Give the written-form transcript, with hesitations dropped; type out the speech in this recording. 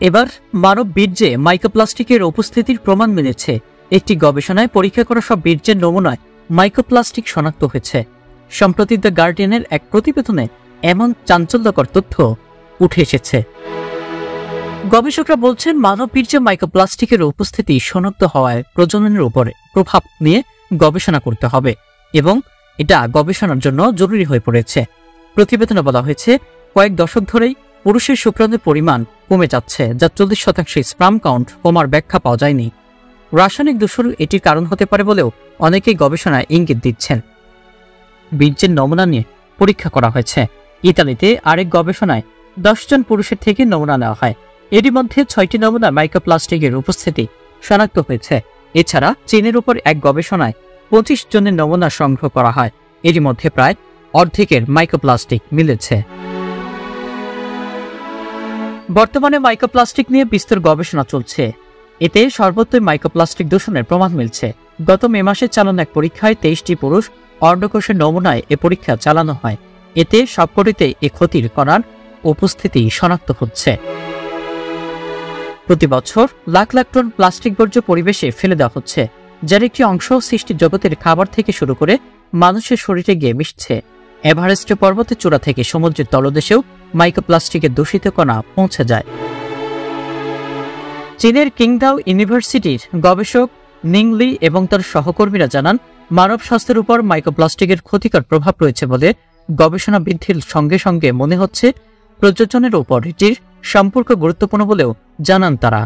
এবার মানব বীর্যে মাইক্রোপ্লাস্টিকের উপস্থিতির প্রমাণ মিলেছে। একটি গবেষণায় পরীক্ষা করা সব বীর্যের নমুনায় মাইক্রোপ্লাস্টিক শনাক্ত হয়েছে। সম্প্রতি দ্য গার্ডিয়ানের এক প্রতিবেদনে এমন চাঞ্চল্যকর তথ্য উঠে এসেছে। গবেষকরা বলছেন, মানব বীর্যে মাইক্রোপ্লাস্টিকের উপস্থিতি শনাক্ত হওয়ায় প্রজননের উপরে প্রভাব নিয়ে গবেষণা করতে হবে এবং এটা গবেষণার জন্য জরুরি হয়ে পড়েছে। প্রতিবেদনে বলা হয়েছে, কয়েক দশক ধরেই পুরুষের শুক্রাণুর পরিমাণ কমে যাচ্ছে, যা 40% স্পার্ম কাউন্ট কমার ব্যাখ্যা পাওয়া যায়নি। রাসায়নিক দূষণ এটির কারণ হতে পারে বলেও অনেকেই গবেষণায় ইঙ্গিত দিচ্ছেন। বীর্যের নমুনা নিয়ে পরীক্ষা করা হয়েছে। ইতালিতে আরেক গবেষণায় 10 জন পুরুষের থেকে নমুনা নেওয়া হয়। এরই মধ্যে 6টি নমুনা মাইক্রোপ্লাস্টিকের উপস্থিতি শনাক্ত হয়েছে। এছাড়া চীনের উপর এক গবেষণায় 25 জনের নমুনা সংগ্রহ করা হয়। এরই মধ্যে প্রায় অর্ধেকের মাইক্রোপ্লাস্টিক মিলেছে। বর্তমানে মাইক্রোপ্লাস্টিক নিয়ে বিস্তর গবেষণা চলছে। এতে সর্বত্রই মাইক্রোপ্লাস্টিক দূষণের প্রমাণ মিলছে। গত মে মাসে চালানো এক পরীক্ষায় 23টি পুরুষ অন্ডকোষের নমুনায় এ পরীক্ষা চালানো হয়। এতে সবকটিতে এ ক্ষতির কণার উপস্থিতি শনাক্ত হচ্ছে। প্রতি বছর লাখ লাখ টন প্লাস্টিক বর্জ্য পরিবেশে ফেলে দেওয়া হচ্ছে, যার একটি অংশ সৃষ্টি জগতের খাবার থেকে শুরু করে মানুষের শরীরে গিয়ে মিশছে। এভারেস্ট পর্বতের চূড়া থেকে সমুদ্রের তলদেশেও মাইক্রোপ্লাস্টিকের দূষিত কণা পৌঁছে যায়। চীনের কিংদাও ইউনিভার্সিটির গবেষক নিংলি এবং তার সহকর্মীরা জানান, মানব স্বাস্থ্যের উপর মাইক্রোপ্লাস্টিকের ক্ষতিকর প্রভাব রয়েছে বলে গবেষণা বৃদ্ধির সঙ্গে সঙ্গে মনে হচ্ছে প্রযোজনের উপর এটির সম্পর্ক গুরুত্বপূর্ণ বলেও জানান তারা।